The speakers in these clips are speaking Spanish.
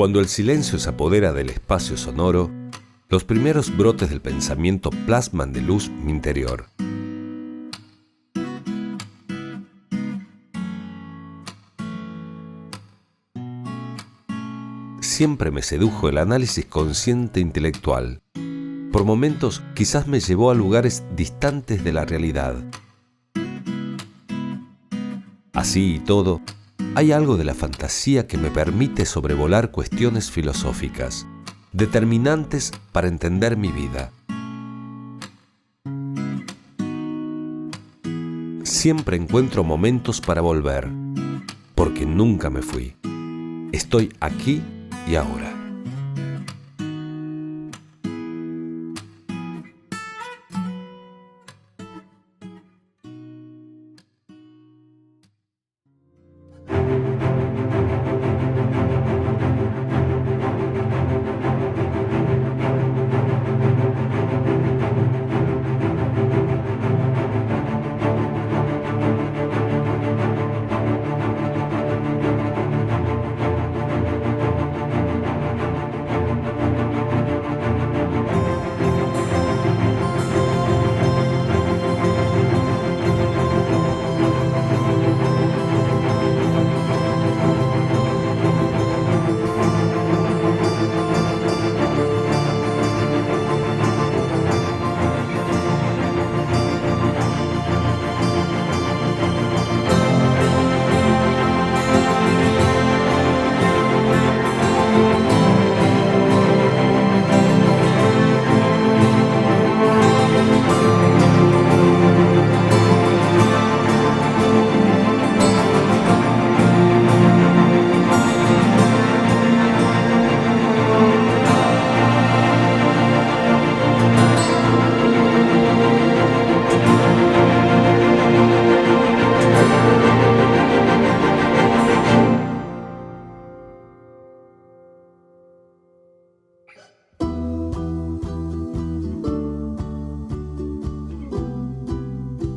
Cuando el silencio se apodera del espacio sonoro, los primeros brotes del pensamiento plasman de luz mi interior. Siempre me sedujo el análisis consciente intelectual. Por momentos quizás me llevó a lugares distantes de la realidad. Así y todo, hay algo de la fantasía que me permite sobrevolar cuestiones filosóficas, determinantes para entender mi vida. Siempre encuentro momentos para volver, porque nunca me fui. Estoy aquí y ahora.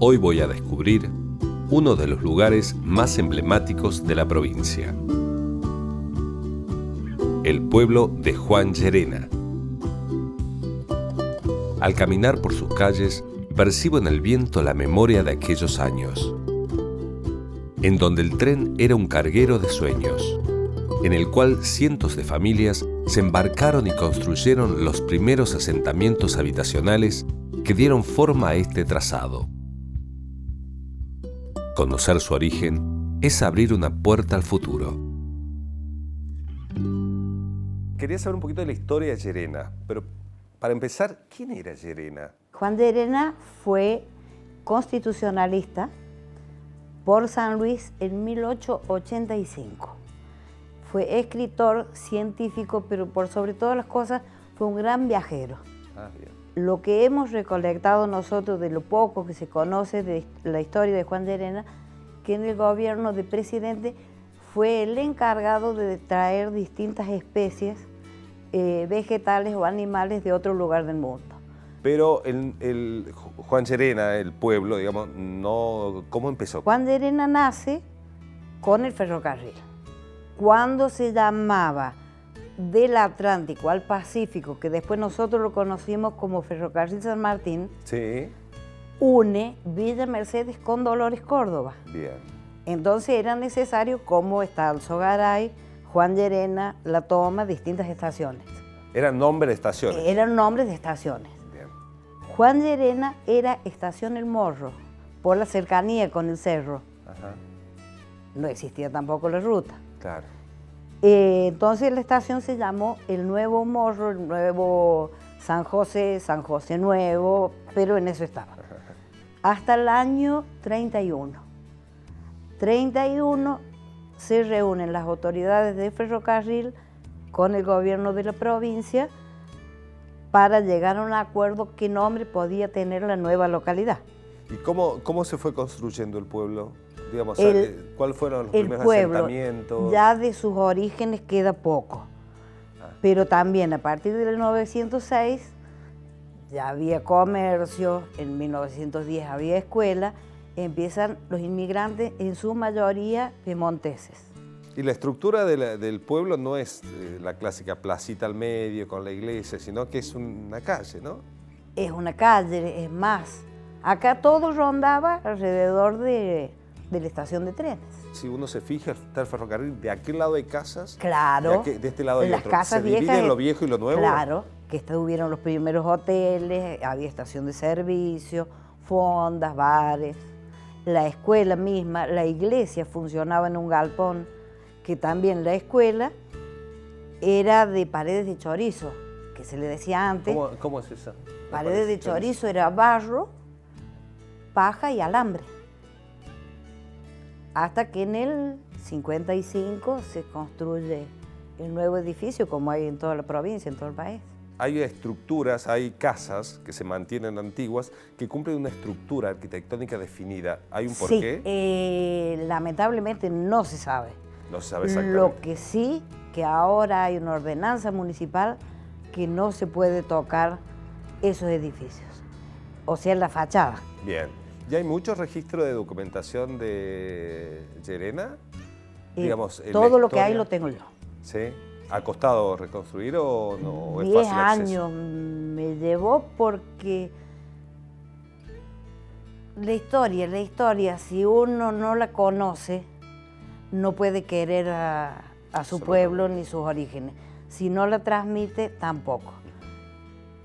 Hoy voy a descubrir uno de los lugares más emblemáticos de la provincia. El pueblo de Juan Llerena. Al caminar por sus calles, percibo en el viento la memoria de aquellos años, en donde el tren era un carguero de sueños, en el cual cientos de familias se embarcaron y construyeron los primeros asentamientos habitacionales que dieron forma a este trazado. Conocer su origen es abrir una puerta al futuro. Quería saber un poquito de la historia de Llerena, pero para empezar, ¿quién era Llerena? Juan Llerena fue constitucionalista por San Luis en 1885. Fue escritor, científico, pero por sobre todas las cosas fue un gran viajero. Bien. Lo que hemos recolectado nosotros de lo poco que se conoce de la historia de Juan Llerena, que en el gobierno de presidente fue el encargado de traer distintas especies vegetales o animales de otro lugar del mundo. Pero el Juan Llerena, el pueblo, digamos, no, ¿cómo empezó? Juan Llerena nace con el ferrocarril. Cuando se llamaba del Atlántico al Pacífico, que después nosotros lo conocimos como Ferrocarril San Martín, sí, une Villa Mercedes con Dolores, Córdoba. Bien. Entonces era necesario, como está Alzogaray, Juan Llerena, La Toma, distintas estaciones. ¿Eran nombres de estaciones? Eran nombres de estaciones. Bien. Juan Llerena era Estación El Morro, por la cercanía con el cerro. Ajá. No existía tampoco la ruta. Claro. Entonces la estación se llamó El Nuevo Morro, el Nuevo San José Nuevo, pero en eso estaba. Hasta el año 31. 31 se reúnen las autoridades de ferrocarril con el gobierno de la provincia para llegar a un acuerdo qué nombre podía tener la nueva localidad. ¿Y cómo se fue construyendo el pueblo? Digamos, ¿cuáles fueron los primeros asentamientos? Ya de sus orígenes queda poco, pero también a partir del 1906 ya había comercio, en 1910 había escuela, empiezan los inmigrantes, en su mayoría piemonteses. Y la estructura del pueblo no es la clásica placita al medio con la iglesia, sino que es una calle, ¿no? Es una calle, es más. Acá todo rondaba alrededor de la estación de trenes. Si uno se fija, está el ferrocarril, de aquel lado hay casas, Claro. de este lado hay Las otro. casas ¿Se divide en lo viejo y lo nuevo? Claro, que estuvieron los primeros hoteles, había estación de servicio, fondas, bares, la escuela misma, la iglesia funcionaba en un galpón, que también la escuela era de paredes de chorizo, que se le decía antes. ¿Cómo es esa? Paredes de chorizo era barro, paja y alambre. Hasta que en el 55 se construye el nuevo edificio, como hay en toda la provincia, en todo el país. Hay estructuras, hay casas que se mantienen antiguas que cumplen una estructura arquitectónica definida. ¿Hay un porqué? Sí, lamentablemente no se sabe. No se sabe exactamente. Lo que sí, que ahora hay una ordenanza municipal que no se puede tocar esos edificios, o sea, la fachada. Bien. ¿Ya hay muchos registros de documentación de Llerena? Digamos, todo lo que hay lo tengo yo. ¿Sí? ¿Ha costado reconstruir o no es 10 fácil acceso? años me llevó porque la historia, si uno no la conoce, no puede querer a su pueblo ni sus orígenes. Si no la transmite, tampoco.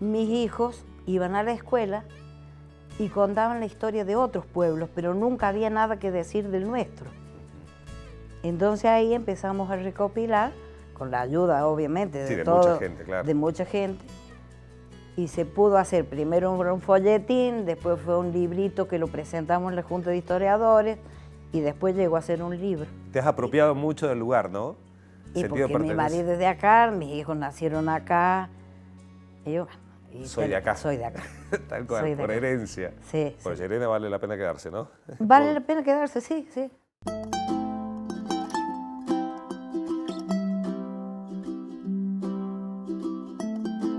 Mis hijos iban a la escuela y contaban la historia de otros pueblos, pero nunca había nada que decir del nuestro. Entonces ahí empezamos a recopilar, con la ayuda obviamente de mucha gente, claro. De mucha gente, y se pudo hacer primero un folletín, después fue un librito que lo presentamos en la Junta de Historiadores, y después llegó a ser un libro. Te has apropiado mucho del lugar, ¿no? Y porque mi marido es de acá, mis hijos nacieron acá, y yo, soy de acá. Soy de acá. Tal cual, por herencia. Sí. Por Llerena vale la pena quedarse, ¿no? Vale la pena quedarse, sí, sí.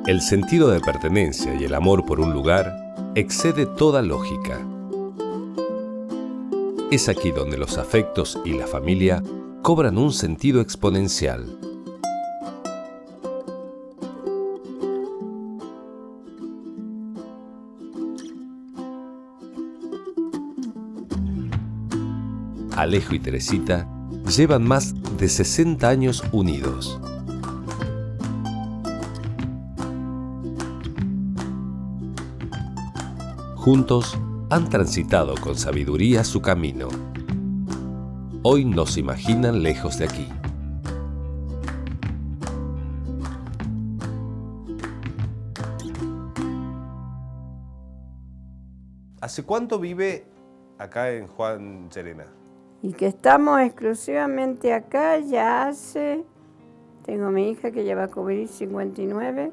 El sentido de pertenencia y el amor por un lugar excede toda lógica. Es aquí donde los afectos y la familia cobran un sentido exponencial. Alejo y Teresita llevan más de 60 años unidos. Juntos han transitado con sabiduría su camino. Hoy no se imaginan lejos de aquí. ¿Hace cuánto vive acá en Juan Llerena? Y que estamos exclusivamente acá ya hace... Tengo mi hija que ya va a cubrir 59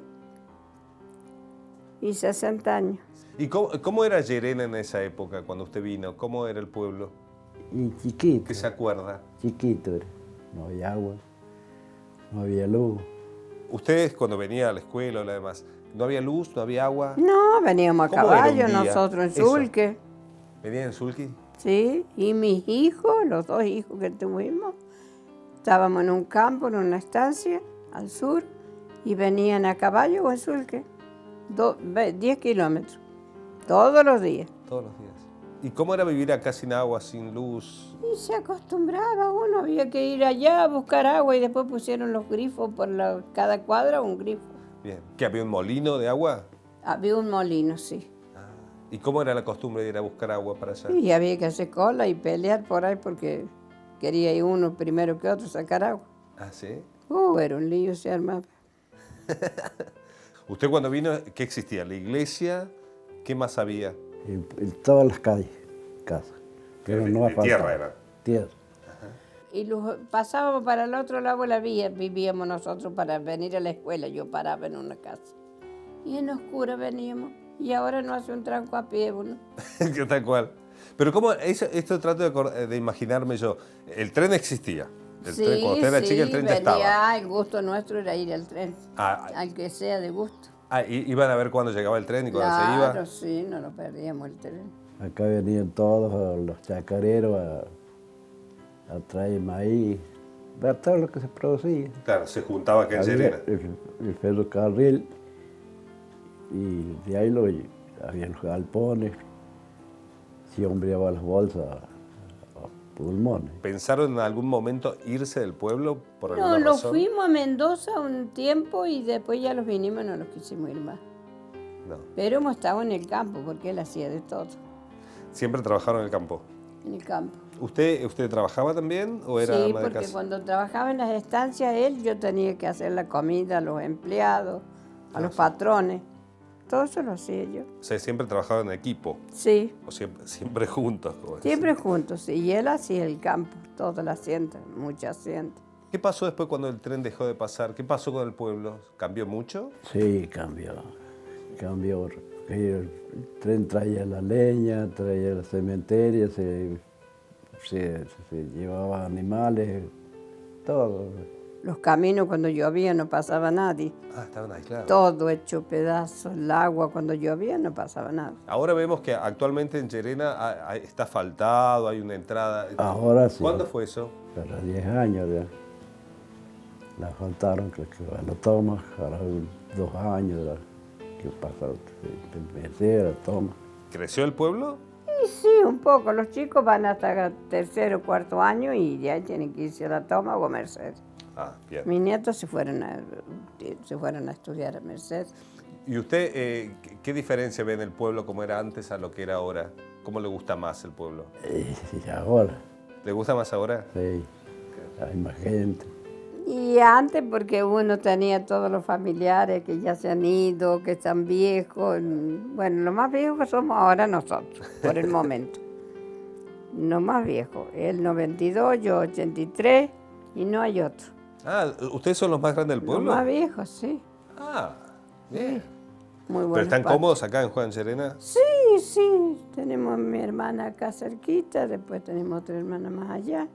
y 60 años. ¿Y cómo era Llerena en esa época, cuando usted vino? ¿Cómo era el pueblo? Y chiquito. ¿Qué se acuerda? Chiquito era. No había agua, no había luz. ¿Ustedes cuando venía a la escuela o lo demás, no había luz, no había agua? No, veníamos a ¿Cómo era un caballo día? nosotros en Eso. Sulque. ¿Venían en Sulqui? Sí, y mis hijos, los dos hijos que tuvimos, estábamos en un campo, en una estancia al sur, y venían a caballo o en Sulque. 10 kilómetros, todos los días. Todos los días. ¿Y cómo era vivir acá sin agua, sin luz? Y se acostumbraba uno, había que ir allá a buscar agua y después pusieron los grifos por cada cuadra, un grifo. Bien. ¿Que había un molino de agua? Había un molino, sí. ¿Y cómo era la costumbre de ir a buscar agua para allá? Y había que hacer cola y pelear por ahí porque quería ir uno primero que otro sacar agua. ¿Ah, sí? Era un lío, se armaba. ¿Usted cuando vino, qué existía? ¿La iglesia? ¿Qué más había? En todas las calles, casas. Pero no de tierra era. Tierra. Y pasábamos para el otro lado de la vía, vivíamos nosotros para venir a la escuela. Yo paraba en una casa. Y en oscura veníamos. Y ahora no hace un tranco a pie, uno. ¿Qué tal cual? Pero ¿cómo? Esto trato de imaginarme yo. El tren existía. Cuando usted era chica, el tren ya estaba. El gusto nuestro era ir al tren. Al que sea de gusto. ¿Iban a ver cuándo llegaba el tren y cuándo se iba? Claro, sí, no lo perdíamos el tren. Acá venían todos los chacareros a traer maíz, ver todo lo que se producía. Claro, se juntaba acá en Llerena. El ferrocarril y de ahí había los galpones, siempre llevaba las bolsas a pulmones. ¿Pensaron en algún momento irse del pueblo por alguna No, razón? nos fuimos a Mendoza un tiempo y después ya los vinimos y no nos quisimos ir más. No. Pero hemos estado en el campo porque él hacía de todo, ¿Siempre trabajaron en el campo? en el campo. ¿Usted trabajaba también o era Sí, ama de porque casa? cuando trabajaba en las estancias él, yo tenía que hacer la comida a los empleados, a los patrones. Todo eso lo hacía yo. O sea, siempre trabajaban en equipo, Sí, o siempre juntos. Como siempre decía. juntos. Sí. Y él hacía el campo, toda la hacienda, mucha hacienda. ¿Qué pasó después cuando el tren dejó de pasar? ¿Qué pasó con el pueblo? ¿Cambió mucho? Sí, cambió. El tren traía la leña, traía la cementeria, se llevaba animales, todo. Los caminos cuando llovía no pasaba nadie. Ah, estaban aislados. Todo hecho pedazos, el agua cuando llovía no pasaba nada. Ahora vemos que actualmente en Llerena está asfaltado, hay una entrada. Ahora sí. ¿Cuándo fue eso? Para 10 años ya. La faltaron, creo que a los tomas, ahora 2 años que pasaron de Merced a Toma. ¿Creció el pueblo? Y sí, un poco. Los chicos van hasta tercero o cuarto año y ya tienen que irse a la Toma o a Merced. Ah, bien. Mis nietos se fueron a estudiar a Merced. ¿Y usted qué diferencia ve en el pueblo como era antes a lo que era ahora? ¿Cómo le gusta más el pueblo? Y ahora, ¿Le gusta más ahora? sí, hay más gente. Y antes porque uno tenía todos los familiares que ya se han ido, que están viejos. Bueno, los más viejos que somos ahora nosotros, por el momento. Los más viejos. Él 92, yo 83 y no hay otro. Ah, ¿ustedes son los más grandes del Los pueblo? más viejos, sí. Ah, bien. Muy buenos. ¿Pero están padres. cómodos acá en Juan Llerena? Sí, sí. Tenemos a mi hermana acá cerquita, después tenemos otra hermana más allá.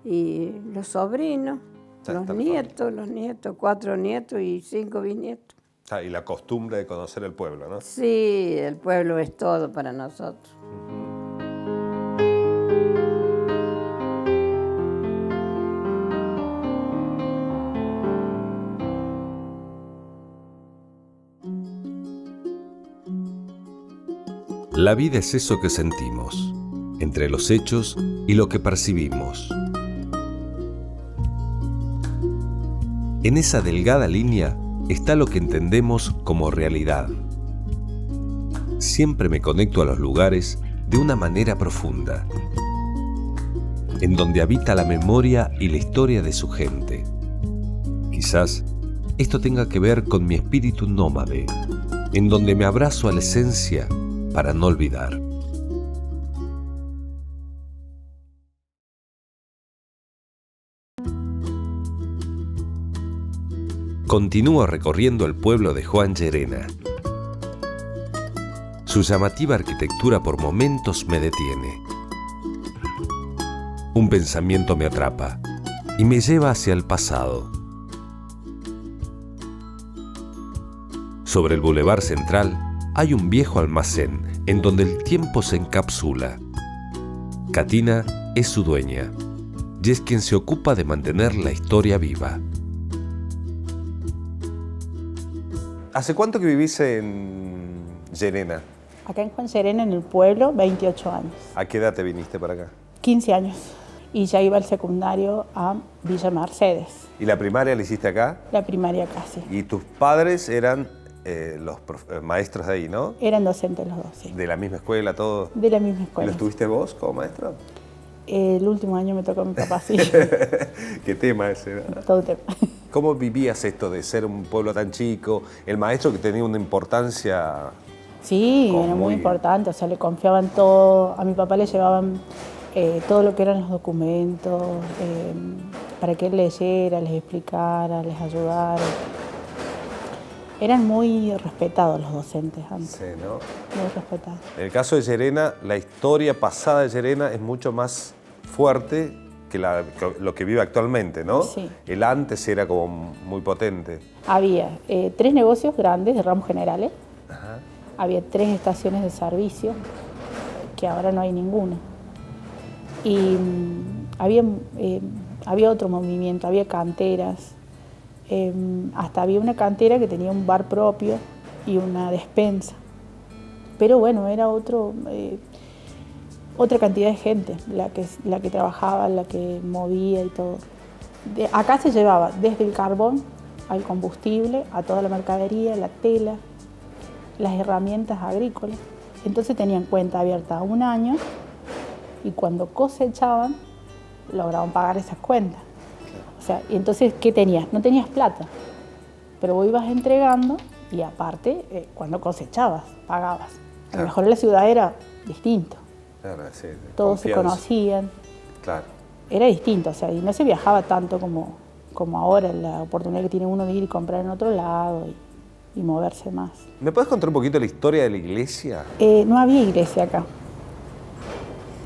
Y los sobrinos, Ya los está la nietos, 4 nietos y 5 bisnietos. Ah, y la costumbre de conocer el pueblo, ¿no? Sí, el pueblo es todo para nosotros. La vida es eso que sentimos, entre los hechos y lo que percibimos. En esa delgada línea está lo que entendemos como realidad. Siempre me conecto a los lugares de una manera profunda, en donde habita la memoria y la historia de su gente. Quizás esto tenga que ver con mi espíritu nómade, en donde me abrazo a la esencia para no olvidar. Continúo recorriendo el pueblo de Juan Llerena. Su llamativa arquitectura por momentos me detiene. Un pensamiento me atrapa y me lleva hacia el pasado. Sobre el bulevar central hay un viejo almacén en donde el tiempo se encapsula. Catina es su dueña y es quien se ocupa de mantener la historia viva. ¿Hace cuánto que vivís en Llerena? Acá en Juan Llerena, en el pueblo, 28 años. ¿A qué edad te viniste para acá? 15 años. Y ya iba al secundario a Villa Mercedes. ¿Y la primaria la hiciste acá? La primaria casi. Y tus padres eran los maestros de ahí, ¿no? Eran docentes los dos, sí. De la misma escuela, todo. De la misma ¿Y escuela. lo estuviste vos como maestro? El último año me tocó a mi papá, sí. ¿Qué tema ese? ¿No? Todo tema. ¿Cómo vivías esto de ser un pueblo tan chico? El maestro que tenía una importancia... Sí, Como era muy muy- importante. O sea, le confiaban todo. A mi papá le llevaban todo lo que eran los documentos para que él leyera, les explicara, les ayudara. Eran muy respetados los docentes antes. Sí, ¿no? Muy respetados. En el caso de Llerena, la historia pasada de Llerena es mucho más fuerte que lo que vive actualmente, ¿no? Sí. El antes era como muy potente. Había 3 negocios grandes de ramos generales. Había 3 estaciones de servicio, que ahora no hay ninguna. Y había había otro movimiento, había canteras. Hasta había una cantera que tenía un bar propio y una despensa. Pero bueno, era otra cantidad de gente la que trabajaba, la que movía y todo. Acá se llevaba desde el carbón al combustible, a toda la mercadería, la tela, las herramientas agrícolas. Entonces tenían cuenta abierta 1 año y cuando cosechaban lograban pagar esas cuentas. O sea, y entonces, ¿qué tenías? No tenías plata, pero vos ibas entregando y aparte, cuando cosechabas, pagabas. A lo mejor en la ciudad era distinto. Claro, sí, Todos se conocían. Claro. Era distinto, o sea, y no se viajaba tanto como ahora, la oportunidad que tiene uno de ir y comprar en otro lado y moverse más. ¿Me puedes contar un poquito la historia de la iglesia? No había iglesia acá.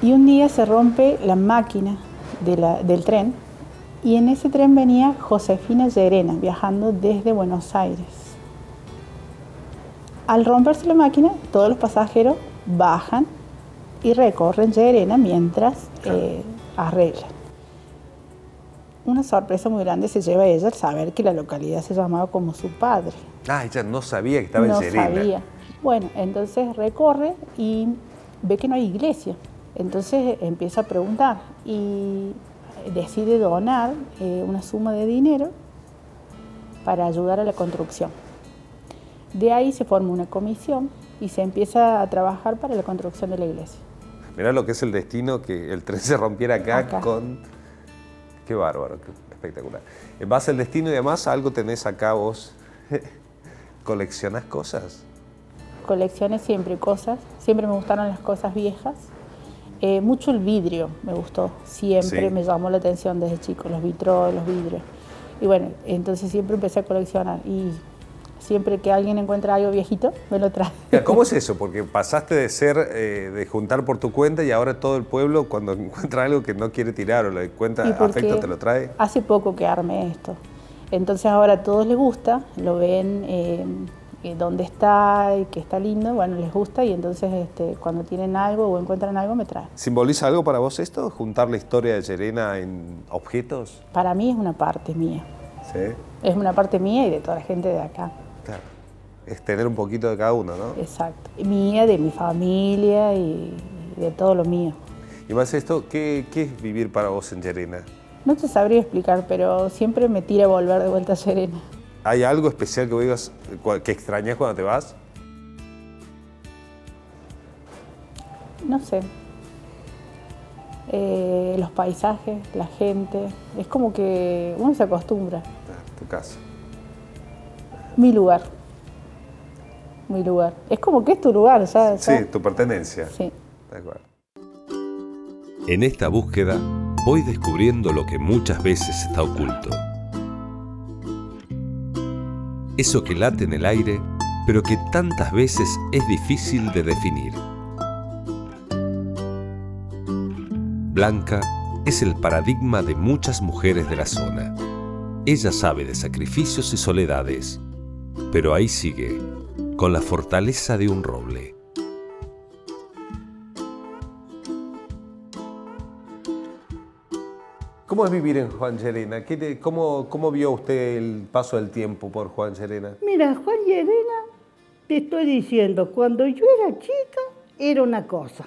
Y un día se rompe la máquina del tren y en ese tren venía Josefina Llerena viajando desde Buenos Aires. Al romperse la máquina, todos los pasajeros bajan y recorren Llerena mientras arreglan. Una sorpresa muy grande se lleva a ella al saber que la localidad se llamaba como su padre. Ah, ella no sabía que estaba en Llerena. No sabía. Bueno, entonces recorre y ve que no hay iglesia. Entonces empieza a preguntar y decide donar una suma de dinero para ayudar a la construcción. De ahí se forma una comisión y se empieza a trabajar para la construcción de la iglesia. Mirá lo que es el destino, que el tren se rompiera acá. Con... Qué bárbaro, qué espectacular. En base al destino y demás, algo tenés acá vos. ¿Coleccionás cosas? Coleccioné siempre cosas, siempre me gustaron las cosas viejas. Mucho el vidrio me gustó, siempre me llamó la atención desde chico, los vitrós, los vidrios. Y bueno, entonces siempre empecé a coleccionar y siempre que alguien encuentra algo viejito, me lo trae. ¿Cómo es eso? Porque pasaste de ser, de juntar por tu cuenta y ahora todo el pueblo cuando encuentra algo que no quiere tirar o le encuentra afecto te lo trae. Hace poco que armé esto. Entonces ahora a todos les gusta, lo ven dónde está y que está lindo, bueno, les gusta y entonces cuando tienen algo o encuentran algo me traen. ¿Simboliza algo para vos esto? ¿Juntar la historia de Llerena en objetos? Para mí es una parte mía. ¿Sí? Es una parte mía y de toda la gente de acá. Claro. Es tener un poquito de cada uno, ¿no? Exacto. Mía, de mi familia y de todo lo mío. Y más esto, ¿qué es vivir para vos en Llerena? No te sabría explicar, pero siempre me tira a volver de vuelta a Llerena. ¿Hay algo especial que vos digas que extrañas cuando te vas? No sé. Los paisajes, la gente. Es como que uno se acostumbra. Tu casa. Mi lugar. Mi lugar. Es como que es tu lugar, ¿sabes? Sí, tu pertenencia. Sí. De acuerdo. En esta búsqueda voy descubriendo lo que muchas veces está oculto. Eso que late en el aire, pero que tantas veces es difícil de definir. Blanca es el paradigma de muchas mujeres de la zona. Ella sabe de sacrificios y soledades, pero ahí sigue, con la fortaleza de un roble. ¿Cómo es vivir en Juan Llerena? ¿Cómo vio usted el paso del tiempo por Juan Llerena? Mira, Juan Llerena, te estoy diciendo, cuando yo era chica, era una cosa.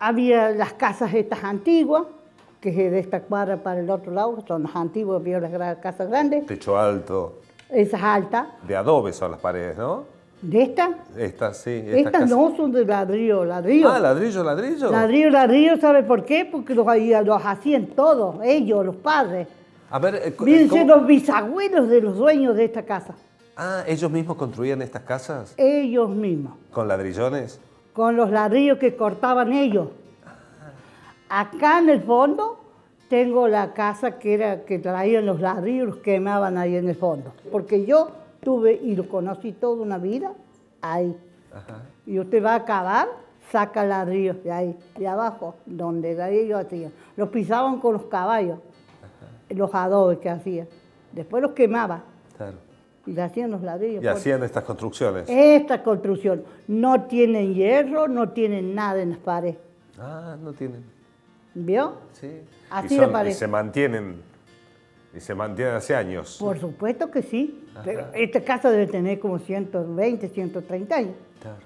Había las casas estas antiguas, que es de esta cuadra para el otro lado, son las antiguas, había las casas grandes. Techo alto. Esas altas. De adobe son las paredes, ¿no? ¿De estas? Estas, sí. Estas no son de ladrillo. Ah, ladrillo. Ladrillo, ¿sabe por qué? Porque los hacían todos, ellos, los padres. A ver, Fíjense los bisabuelos de los dueños de esta casa. Ah, ¿ellos mismos construían estas casas? Ellos mismos. ¿Con ladrillones? Con los ladrillos que cortaban ellos. Acá en el fondo tengo la casa que traían los ladrillos, los quemaban ahí en el fondo. Porque yo tuve y lo conocí toda una vida ahí. Ajá. Y usted va a cavar, saca ladrillos de ahí, de abajo, donde ellos hacían. Los pisaban con los caballos, los adobes que hacían. Después los quemaba. Claro. Y le hacían los ladrillos. Y hacían estas construcciones. Esta construcción. No tienen hierro, no tienen nada en las paredes. Ah, no tienen. ¿Vio? Sí. Así de pared. Y se mantienen Y se mantiene hace años. Por supuesto que sí, pero esta casa debe tener como 120, 130 años. Claro.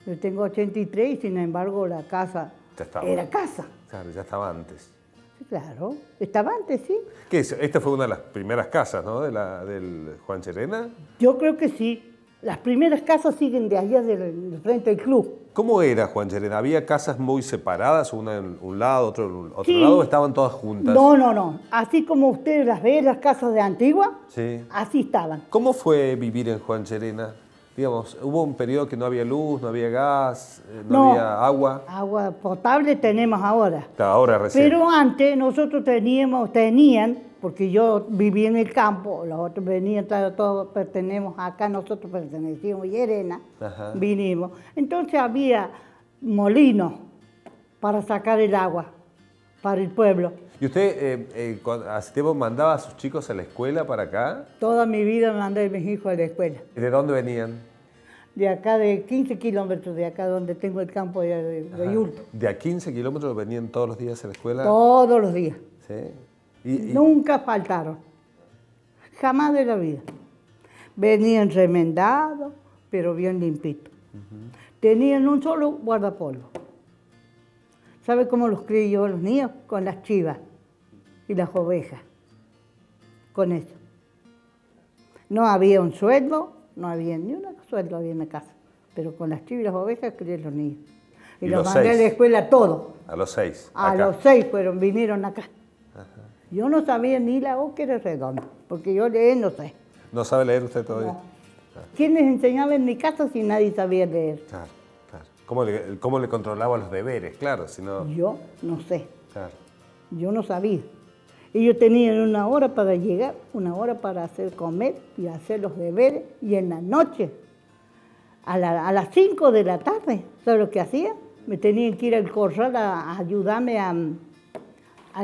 Yo tengo 83 y sin embargo la casa Ya estaba. era casa. Claro, ya estaba antes. Sí, claro, estaba antes, sí. ¿Qué es? Esta fue una de las primeras casas, ¿no? Del Juan Llerena. Yo creo que sí. Las primeras casas siguen de allá del frente del club. ¿Cómo era Juan Llerena? ¿Había casas muy separadas, una en un lado, otra en otro Sí. lado, o estaban todas juntas? No. Así como ustedes las ven, las casas de Antigua, Sí. así estaban. ¿Cómo fue vivir en Juan Llerena? Digamos, hubo un periodo que no había luz, no había gas, no había agua. Agua potable tenemos ahora. Ahora recién. Pero antes nosotros tenían, porque yo vivía en el campo, los otros venían, todos pertenecemos acá, nosotros pertenecíamos a Llerena, Ajá. vinimos. Entonces había molinos para sacar el agua para el pueblo. ¿Y usted hace tiempo mandaba a sus chicos a la escuela para acá? Toda mi vida mandé a mis hijos a la escuela. ¿Y de dónde venían? De acá, de 15 kilómetros de acá, donde tengo el campo de Yulto. ¿De a 15 kilómetros venían todos los días a la escuela? Todos los días. Sí. Nunca faltaron. Jamás de la vida. Venían remendados, pero bien limpitos. Tenían un solo guardapolvo. ¿Sabe cómo los crié yo a los niños? Con las chivas y las ovejas. Con eso. No había un sueldo, no había ni un sueldo había en la casa. Pero con las chivas y las ovejas crié a los niños. Y los mandé a la escuela todos. A los 6. A los 6 vinieron acá. Yo no sabía ni la O que era redonda, porque yo leer no sé. ¿No sabe leer usted todavía? No. ¿Quién les enseñaba en mi casa si nadie sabía leer? Claro. ¿Cómo le controlaba los deberes? Claro, si no... Yo no sé. Claro. Yo no sabía. Ellos tenían una hora para llegar, una hora para hacer comer y hacer los deberes. Y en la noche, a las 5 de la tarde, ¿sabes lo que hacía? Me tenían que ir al corral a ayudarme a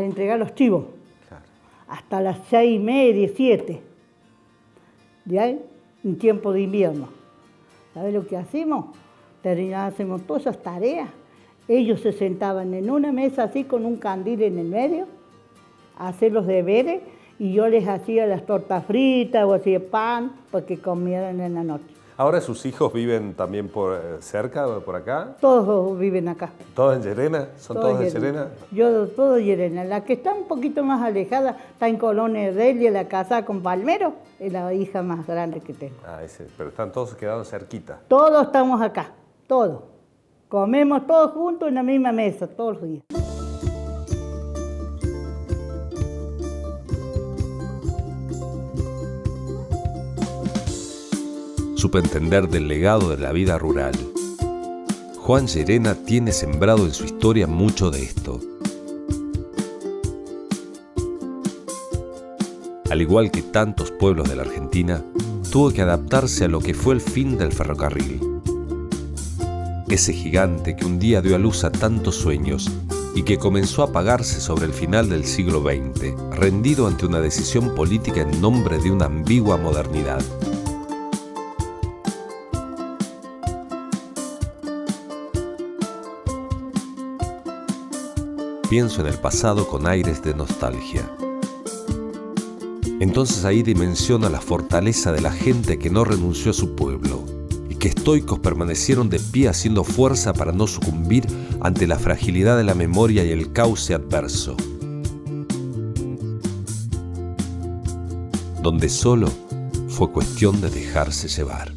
entregar los chivos. Claro. Hasta las 6:30, 7. ¿Ya? En tiempo de invierno. ¿Sabes lo que hacemos? Hacemos todas esas tareas. Ellos se sentaban en una mesa así con un candil en el medio a hacer los deberes y yo les hacía las tortas fritas o hacía pan para que comieran en la noche. ¿Ahora sus hijos viven también por cerca, por acá? Todos viven acá. ¿Todos en Llerena? ¿Son todos de Llerena? Yo, todo Llerena. La que está un poquito más alejada está en Colonia Delia, la casa con Palmero, es la hija más grande que tengo. Pero están todos quedados cerquita. Todos estamos acá, todos. Comemos todos juntos en la misma mesa, todos los días. Supo entender del legado de la vida rural. Juan Llerena tiene sembrado en su historia mucho de esto. Al igual que tantos pueblos de la Argentina, tuvo que adaptarse a lo que fue el fin del ferrocarril. Ese gigante que un día dio a luz a tantos sueños y que comenzó a apagarse sobre el final del siglo XX, rendido ante una decisión política en nombre de una ambigua modernidad. Pienso en el pasado con aires de nostalgia. Entonces ahí dimensiona la fortaleza de la gente que no renunció a su pueblo y que estoicos permanecieron de pie haciendo fuerza para no sucumbir ante la fragilidad de la memoria y el cauce adverso. Donde solo fue cuestión de dejarse llevar.